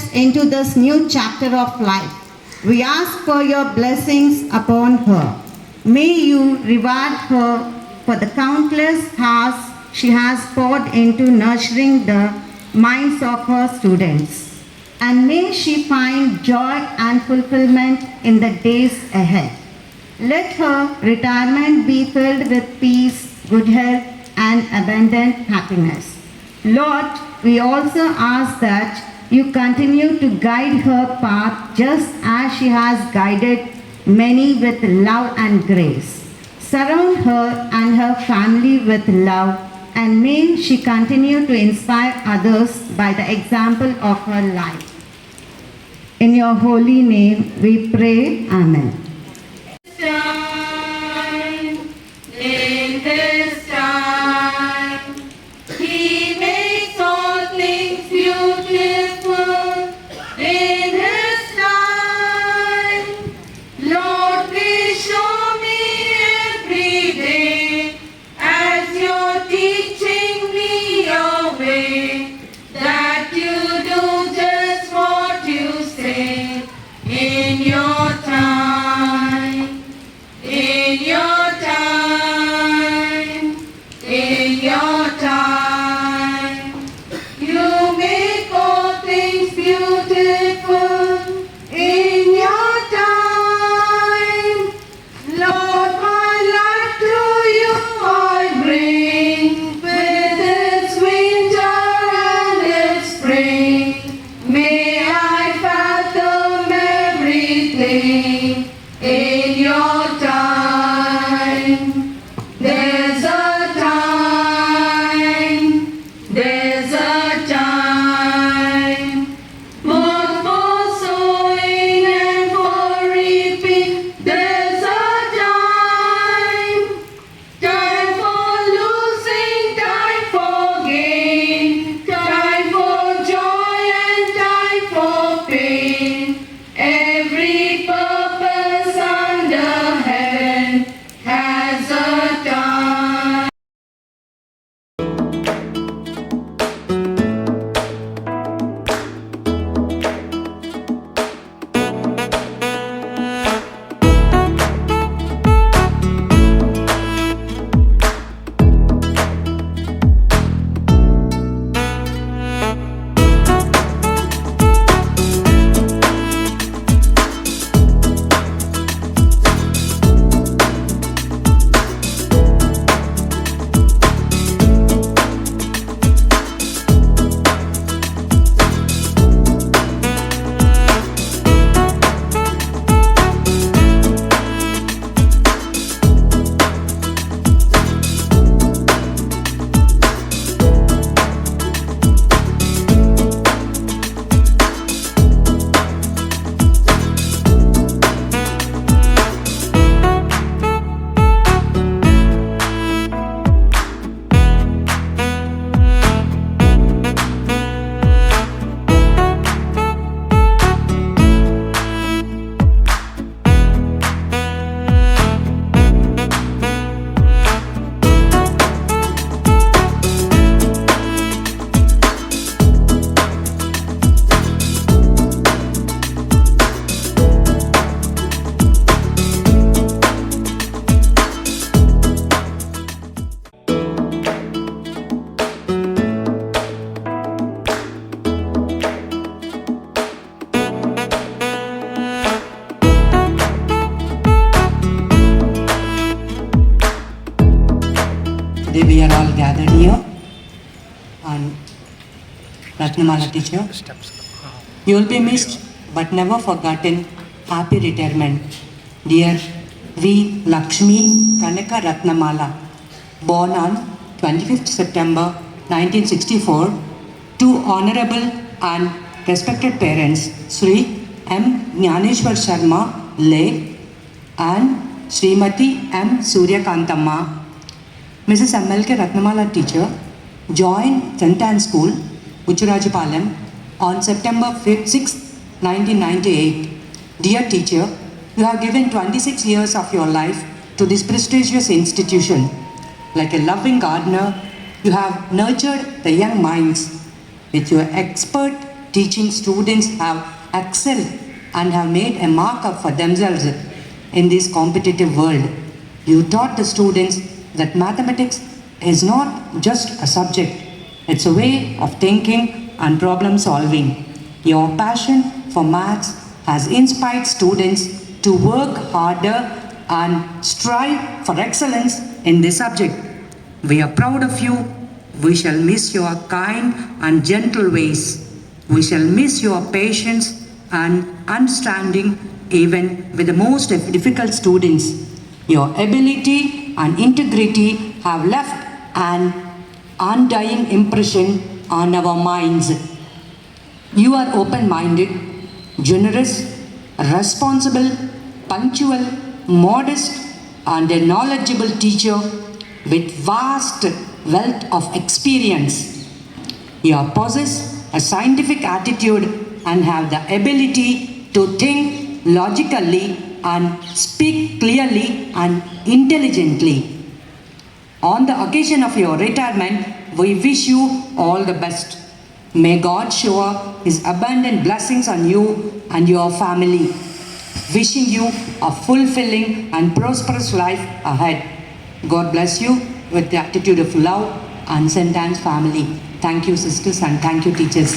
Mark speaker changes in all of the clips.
Speaker 1: steps into this new chapter of life. We ask for your blessings upon her. May you reward her for the countless hours she has poured into nurturing the minds of her students. And may she find joy and fulfillment in the days ahead. Let her retirement be filled with peace, good health, and abundant happiness. Lord, we also ask that you continue to guide her path just as she has guided many with love and grace. Surround her and her family with love, and may she continue to inspire others by the example of her life. In your holy name we pray, Amen.
Speaker 2: In His time, He makes all things beautiful. In His time, Lord, please show me every day as you're teaching me your way, that you do just what you say in your time. In your time, in your time, you make all things beautiful. In your time, Lord, my life to you I bring, with its winter and its spring. May I fathom everything in your time. There's a time, there's a time, both for sowing and for reaping. There's a time, time for losing, time for gain, time for joy and time for pain. Every purpose under heaven has a time.
Speaker 3: Today we are all gathered here on Ratnamala teacher. You will be missed but never forgotten. Happy retirement, dear V. Lakshmi Kanaka Ratnamala, born on 25th September 1964, to honorable and respected parents Sri M. Jnaneshwar Sharma, lay, and Srimati M. Suryakantamma. Mrs. M.L.K. Ratnamala teacher joined St. Anne's School, Uchirajapalam on September 6, 1998. Dear teacher, you have given 26 years of your life to this prestigious institution. Like a loving gardener, you have nurtured the young minds with your expert teaching students have excelled and have made a mark up for themselves in this competitive world. You taught the students that mathematics is not just a subject, it's a way of thinking and problem solving. Your passion for maths has inspired students to work harder and strive for excellence in this subject. We are proud of you. We shall miss your kind and gentle ways. We shall miss your patience and understanding even with the most difficult students. Your ability and integrity have left an undying impression on our minds. You are open-minded, generous, responsible, punctual, modest, and a knowledgeable teacher with vast wealth of experience. You possess a scientific attitude and have the ability to think logically and speak clearly and intelligently. On the occasion of your retirement, we wish you all the best. May God shower His abundant blessings on you and your family. Wishing you a fulfilling and prosperous life ahead. God bless you with the attitude of love and St. Anne's family. Thank you, sisters, and thank you, teachers.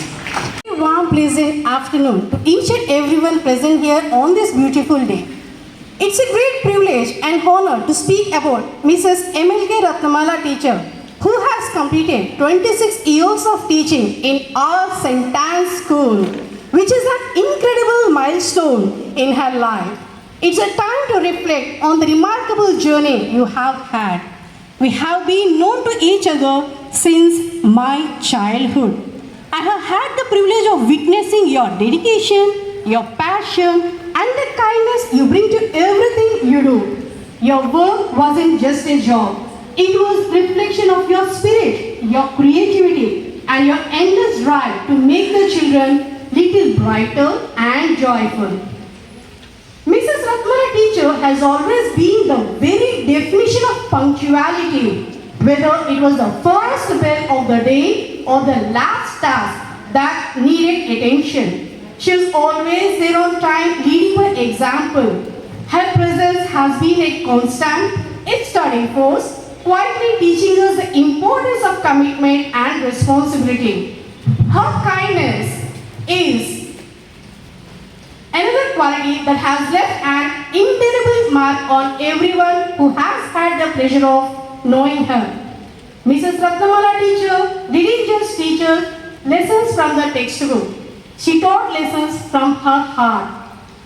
Speaker 4: A warm, pleasant afternoon to each and everyone present here on this beautiful day. It's a great privilege and honor to speak about Mrs. MLK Ratnamala teacher, who has completed 26 years of teaching in our St. Anne's School, which is an incredible milestone in her life. It's a time to reflect on the remarkable journey you have had. We have been known to each other since my childhood. I have had the privilege of witnessing your dedication, your passion, and the kindness you bring to everything you do. Your work wasn't just a job. It was reflection of your spirit, your creativity, and your endless drive to make the children little brighter and joyful. Mrs. Ratnamala teacher has always been the very definition of punctuality, whether it was the first bell of the day or the last task that needed attention. She was always there on time, leading by example. Her presence has been a constant, a studying force, quietly teaching us the importance of commitment and responsibility. Her kindness is another quality that has left an indelible mark on everyone who has had the pleasure of knowing her. Mrs. Ratnamala teacher didn't just teach us lessons from the textbook. She taught lessons from her heart.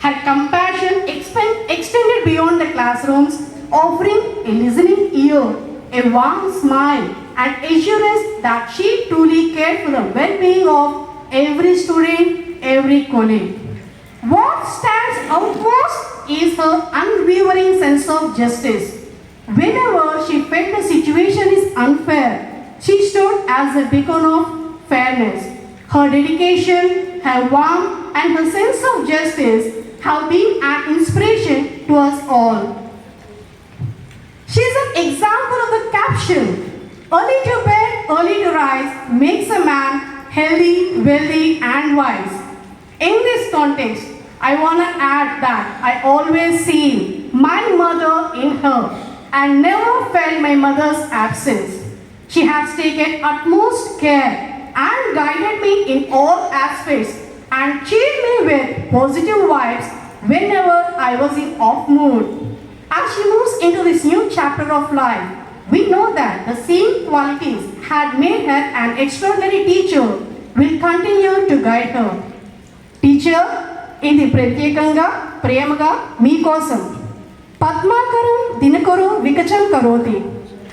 Speaker 4: Her compassion extended beyond the classrooms, offering a listening ear, a warm smile, and assurance that she truly cared for the well-being of every student, every colleague. What stands out most is her unwavering sense of justice. Whenever she felt the situation is unfair, she stood as a beacon of fairness. Her dedication, her warmth, and her sense of justice have been an inspiration to us all. She is an example of the caption, "Early to bed, early to rise makes a man healthy, wealthy, and wise." In this context, I want to add that I always see my mother in her and never felt my mother's absence. She has taken utmost care and guided me in all aspects and cheered me with positive vibes whenever I was in off mood. As she moves into this new chapter of life, we know that the same qualities had made her an extraordinary teacher will continue to guide her. Teacher, ఇది ప్రత్యేకంగా ప్రేమగా మీకోసం. పద్మాకరం దినకరు వికచం కరోతి,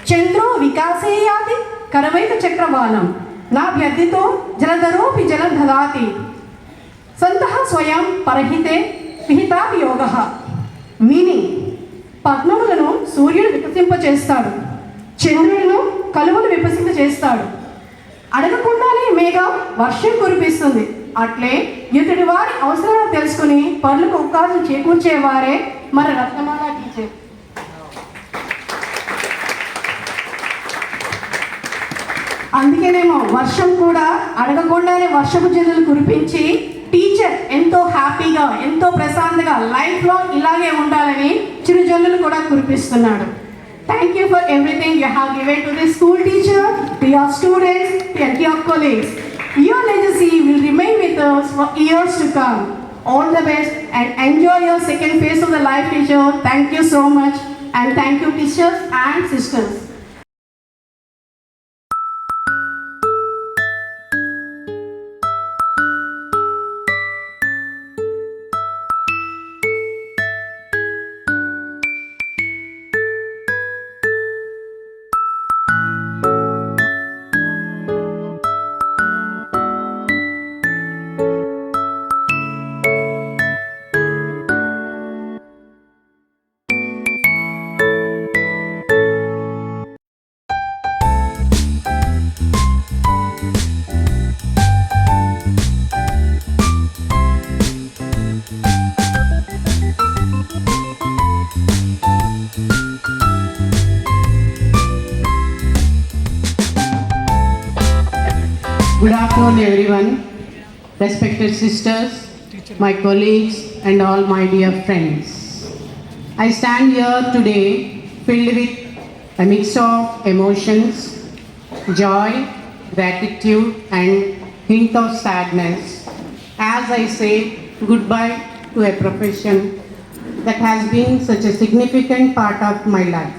Speaker 4: చంద్రో వికాసేయాతి కరవైక చక్రవాలం, నా వ్యర్థితో జలధరోపి జలం దదాతి, సంతః స్వయం పరహితే విహితాపి యోగః. Meaning, పద్మములను సూర్యుడు వికసింపచేస్తాడు, చంద్రులను కలువను వికసింపచేస్తాడు, అడగకుండానే మేఘం వర్షం కురిపిస్తుంది. అట్లే ఇతడి వారి అవసరాలను తెలుసుకుని పనులకు అవకాశం చేకూర్చేవారే మన రత్నమాల టీచర్. అందుకేనేమో వర్షం కూడా అడగకుండానే వర్షపు జల్లులు కురిపించి టీచర్ ఎంతో హ్యాపీగా ఎంతో ప్రశాంతంగా లైఫ్ లాంగ్ ఇలాగే ఉండాలని చిరుజల్లులు కూడా కురిపిస్తున్నాడు. Thank you for everything you have given to the school teacher, to your students, to your colleagues. Your legacy will remain with us for years to come. All the best and enjoy your second phase of the life, teacher. Thank you so much, and thank you, teachers and sisters.
Speaker 5: Good afternoon, everyone. Respected sisters, my colleagues, and all my dear friends. I stand here today filled with a mix of emotions, joy, gratitude, and hint of sadness as I say goodbye to a profession that has been such a significant part of my life.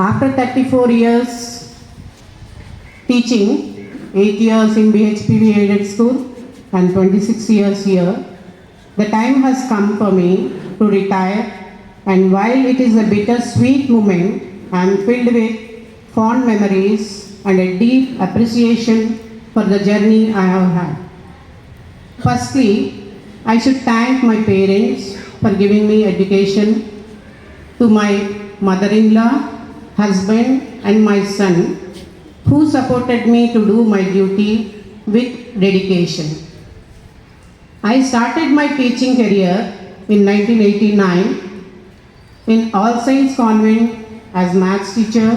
Speaker 5: After 34 years teaching, 8 years in BHPV aided school and 26 years here, the time has come for me to retire, and while it is a bittersweet moment, I am filled with fond memories and a deep appreciation for the journey I have had. Firstly, I should thank my parents for giving me education, to my mother-in-law, husband, and my son, who supported me to do my duty with dedication. I started my teaching career in 1989 in All Saints Convent as maths teacher,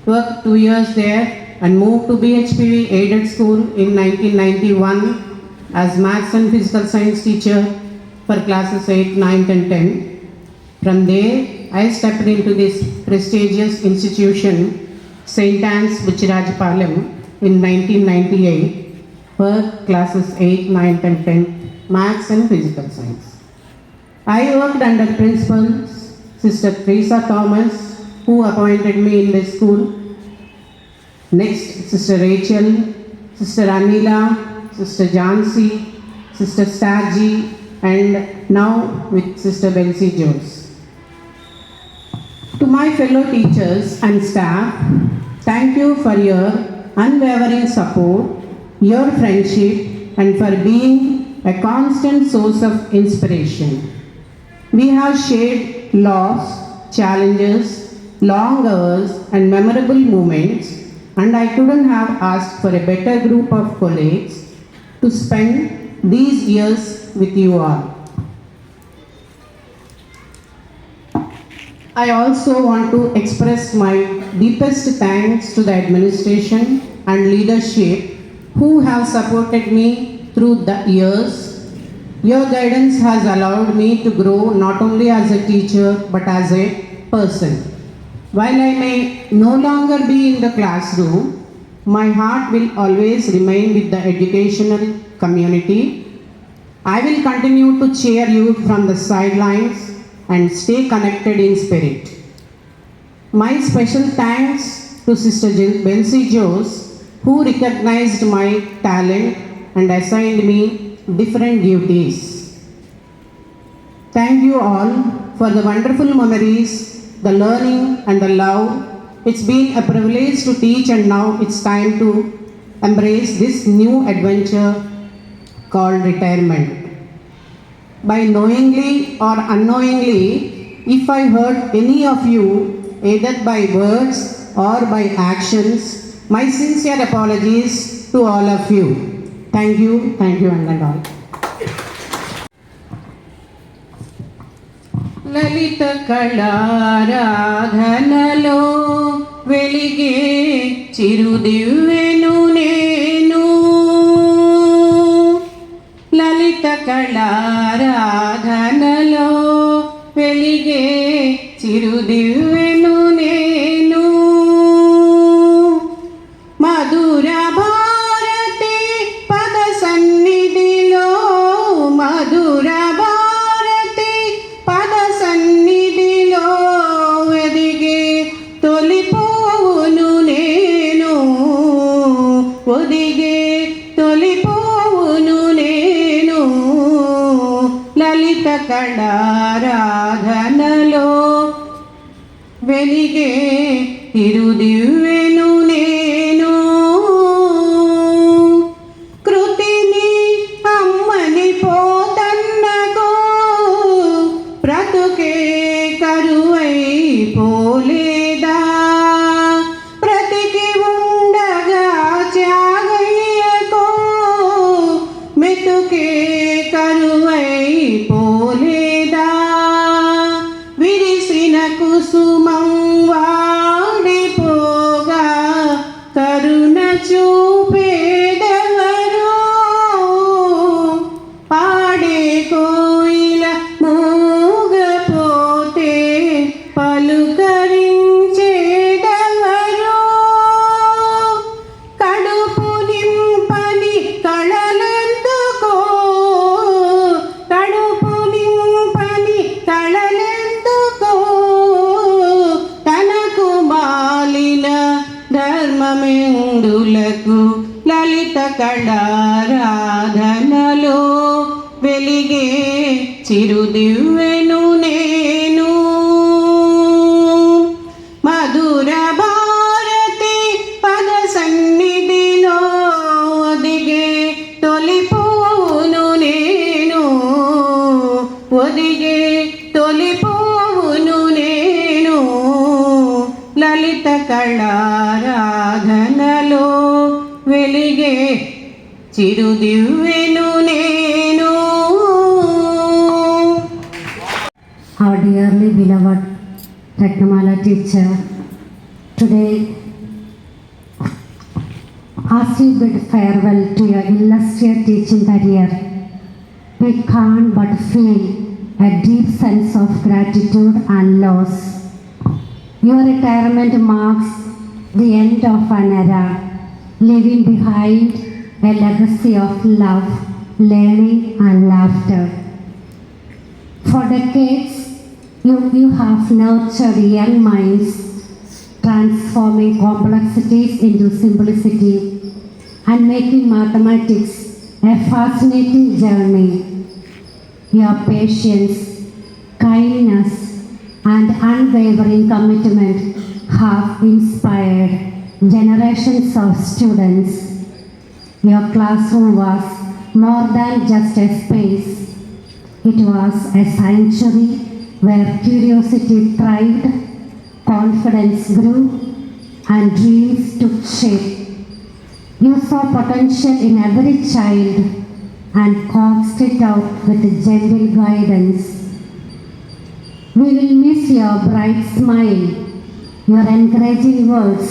Speaker 5: worked 2 years there and moved to BHPV aided school in 1991 as maths and physical science teacher for classes 8, 9 and 10. From there, I stepped into this prestigious institution, St. Anne's, Buchirajapalam, in 1998 for classes 8, 9 and 10, maths and physical science. I worked under principals Sister Teresa Thomas, who appointed me in the school. Next, Sister Rachel, Sister Anila, Sister Jansi, Sister Starji, and now with Sister Belsi Jones. To my fellow teachers and staff, thank you for your unwavering support, your friendship, and for being a constant source of inspiration. We have shared loss, challenges, long hours, and memorable moments, and I couldn't have asked for a better group of colleagues to spend these years with you all. I also want to express my deepest thanks to the administration and leadership who have supported me through the years. Your guidance has allowed me to grow not only as a teacher but as a person. While I may no longer be in the classroom, my heart will always remain with the educational community. I will continue to cheer you from the sidelines and stay connected in spirit. My special thanks to Sister Belsi Jones, who recognized my talent and assigned me different duties. Thank you all for the wonderful memories, the learning and the love. It's been a privilege to teach, and now it's time to embrace this new adventure called retirement. By knowingly or unknowingly, if I hurt any of you, either by words or by actions, my sincere apologies to all of you. Thank you, and all. లలిత కళారాధనలో వెలిగే చిరుదివ్వెను కళారాధనలో వెలిగే చిరుదివ్వెను నేను మధుర భారతి పద సన్నిధిలో మధుర భారతి పద సన్నిధిలో వెదిగే తొలి పువ్వును నేను ఒదిగే తొలి పువ్వును నేను లలిత కళారాధనలో వెలిగే తిరుదివ్వెను నేను కృతిని అమ్మని పోతన్నకు బ్రతుకే కరువై పోలేదా బ్రతికి ఉండగా త్యాగయ్యకు మెతుకే కరువై పోలేదా విరిసిన కుసుమం వాడిపోగా కరుణ చూపేదెవరు పాడే కోయిల మూగపోతే పలుకరించేదెవరు కడుపు నింపని కళలెందుకో కడుపు నింపని కళలెందుకో తనకు మాలిన ధర్మమెందులకు లలిత కళారాధనలో వెలిగే చిరుదివ్వెను నేను మధుర భారతి పద సన్నిధిలో ఒదిగే తొలి పువ్వును నేను ఒదిగే తొలి పువ్వును నేను లలిత కళారాధనలో వెలిగే చిరుదివ్వెను నేను
Speaker 6: Our dearly beloved Ratnamala teacher, today as you bid farewell to your illustrious teaching career, we can't but feel a deep sense of gratitude and loss. Your retirement marks the end of an era, leaving behind a legacy of love, learning and laughter. For decades, you have nurtured young minds, transforming complexities into simplicity and making mathematics a fascinating journey. Your patience, kindness, and unwavering commitment have inspired generations of students. Your classroom was more than just a space. It was a sanctuary where curiosity thrived, confidence grew, and dreams took shape. You saw potential in every child and coaxed it out with gentle guidance. We will miss your bright smile, your encouraging words,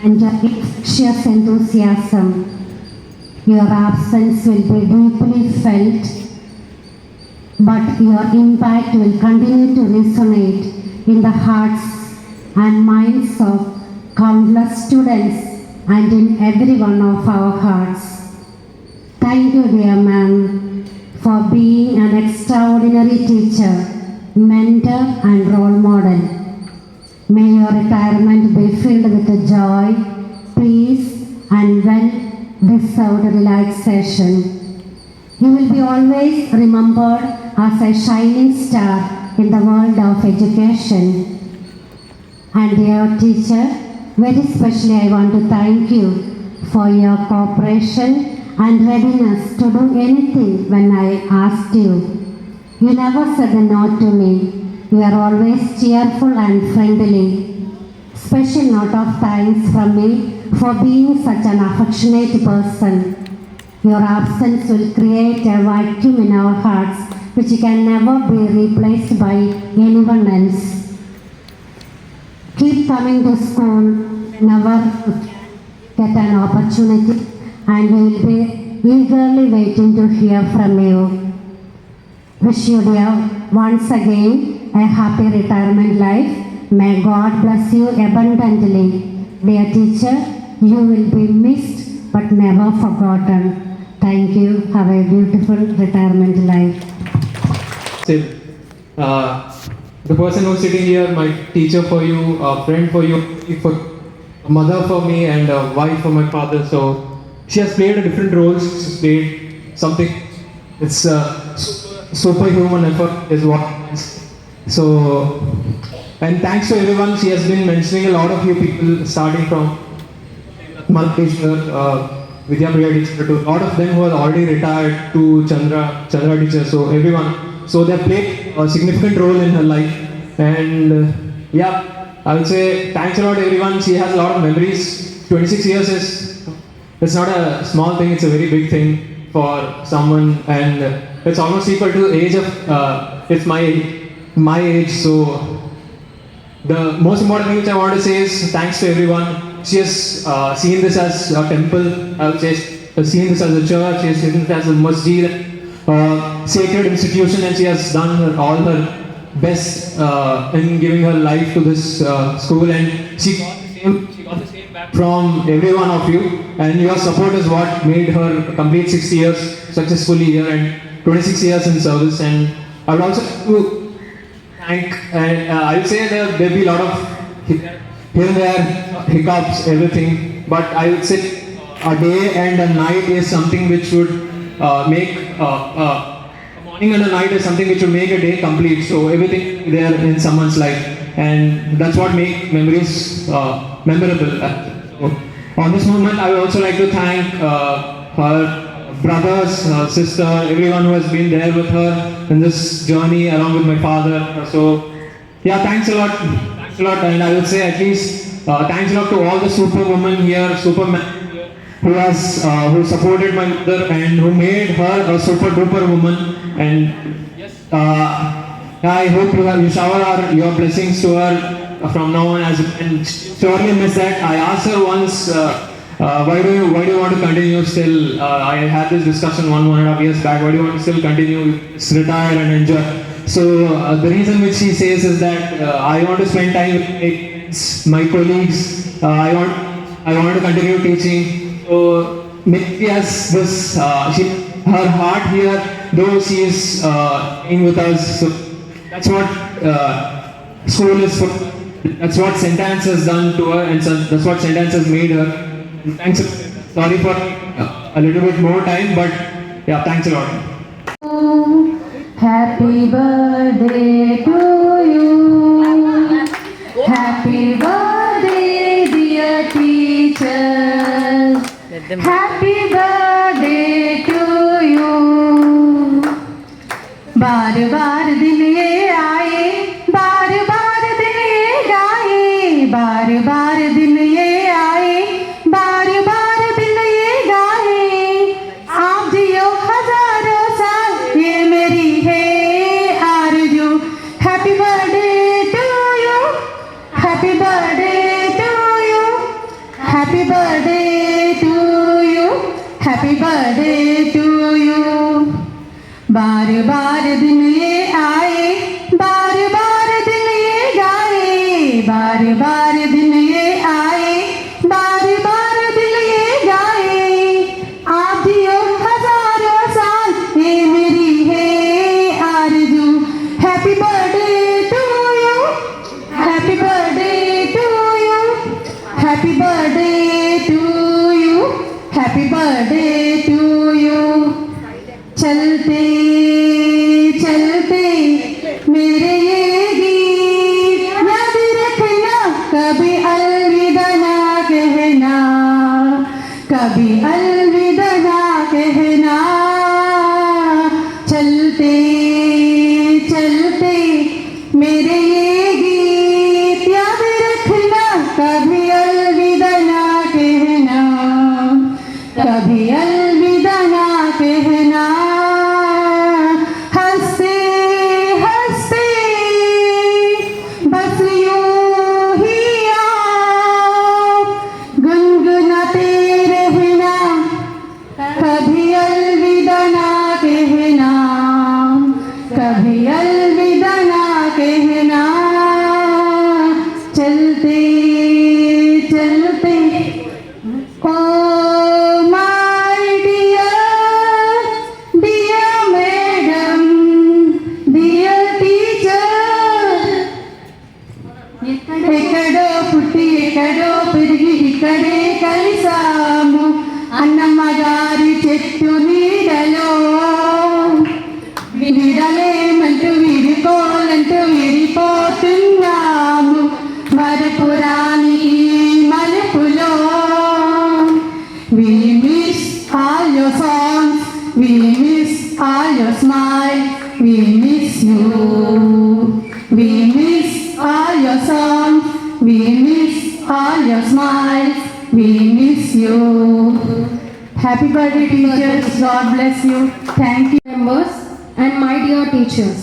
Speaker 6: and your infectious enthusiasm. Your absence will be deeply felt, but your impact will continue to resonate in the hearts and minds of countless students and in every one of our hearts. Thank you, dear ma'am, for being an extraordinary teacher, mentor, and role model. May your retirement be filled with joy, peace, and well-deserved relaxation. You will be always remembered as a shining star in the world of education. And dear teacher, very specially I want to thank you for your cooperation and readiness to do anything when I asked you. You never said a no to me. You are always cheerful and friendly. Special note of thanks from me for being such an affectionate person. Your absence will create a vacuum in our hearts which can never be replaced by anyone else. Keep coming to school whenever you get an opportunity, and we will be eagerly waiting to hear from you. wish you dear once again a happy retirement life. May God bless you abundantly. Dear teacher, you will be missed but never forgotten. Thank you. Have a beautiful retirement life.
Speaker 7: Still, the person who's sitting here, my teacher for you, a friend for you, a mother for me, and a wife for my father. So she has played a different roles. She's played something. It's superhuman effort is what it is. So, and thanks to everyone. She has been mentioning a lot of you people, starting from Malkeshwar, Vidya Priya teacher, to a lot of them who are already retired, to Chandra teacher. So everyone. So they played a significant role in her life, and yeah, I would say thanks a lot everyone. She has a lot of memories. 26 years it's not a small thing, it's a very big thing for someone, and it's almost equal to the age of it's my age. So the most important thing which I want to say is thanks to everyone. She has seen this as a temple, I would say, seen this as a church, she has seen this as a masjid, sacred institution, and she has done all her best in giving her life to this school, and she got the same back from every one of you, and your support is what made her complete 60 years successfully here and 26 years in service. And I would also like to thank, and I would say there'll be a lot of here and there hiccups, everything, but I would say a day and a night is something which would make a morning and a night is something which will make a day complete. So everything there in someone's life, and that's what makes memories memorable. So on this moment, I would also like to thank her brothers, her sister, everyone who has been there with her in this journey, along with my father. So yeah, thanks a lot, and I would say at least thanks a lot to all the superwomen here, supermen who supported my mother and who made her a super duper woman. And yes, I hope you shower your blessings to her from now on, and surely miss that. I asked her once, why do you want to continue still? I had this discussion 1.5 years back. Why do you want to still continue, retire and enjoy? So the reason which she says is that I want to spend time with my colleagues. I want to continue teaching. So maybe as this, her heart here, though she is in with us. So that's what school is for. That's what Sentence has done to her, and that's what Sentence has made her. And thanks. Sorry for a little bit more time, but yeah, thanks a lot.
Speaker 6: Happy birthday to you. Happy birthday, dear teacher. Happy birthday to you. बार बार दिन ये आए, बार बार दिन ये गाए, बार बार दिन ये आए, बार बार दिन ये गाए। आप जियो हजारों साल, ये मेरी है आरज़ू। Happy birthday to you, happy birthday to you, happy birthday to you, happy birthday to you. बार बार दिन ये आए, बार बार दिन ये गाए, बार बार दिन ये आए, बार बार दिन ये गाए। आप जियो हजारों साल, ये मेरी है आरज़ू। Happy birthday to you, happy birthday to you, happy birthday to you, happy birthday to you. चलते चलते मेरे ये गीत याद रखना, कभी अलविदा ना कहना, कभी अलविदा ना कहना। चलते चलते मेरे ये गीत याद रखना, कभी अलविदा ना कहना, कभी अलविदा ना कहना। हंसते हंसते बस यूं ही आप गुनगुनाते रहना,
Speaker 5: చెట్టు నీడలో విడలేమంటూ విడిపోలంటూ విడిపోతున్నాము మరపురాని ఈ మలుపులో. We miss all your songs, we miss all your smile, we miss you. We miss all your songs, we miss all your smiles, we miss you. Happy birthday teachers, God bless you. Thank you.
Speaker 8: Members and my dear teachers,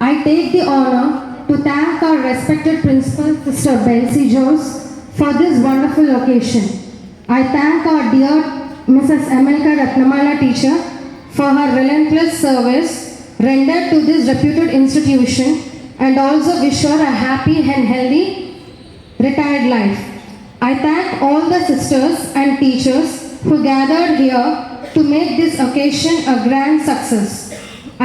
Speaker 8: I take the honor to thank our respected principal, Sister Belsie Jones, for this wonderful occasion. I thank our dear Mrs. Emelka Ratnamala teacher for her relentless service rendered to this reputed institution, and also wish her a happy and healthy retired life. I thank all the sisters and teachers who gathered here to make this occasion a grand success.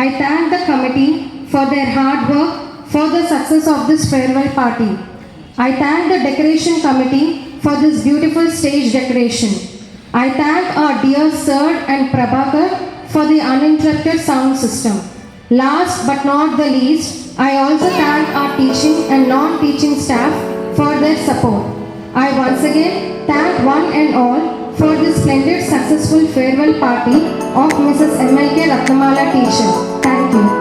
Speaker 8: I thank the committee for their hard work for the success of this farewell party. I thank the decoration committee for this beautiful stage decoration. I thank our dear Sir and Prabhakar for the uninterrupted sound system. Last but not the least, I also thank our teaching and non-teaching staff for their support. I once again thank one and all for this splendid successful farewell party of Mrs. MLK Ratnamala teacher. Thank you.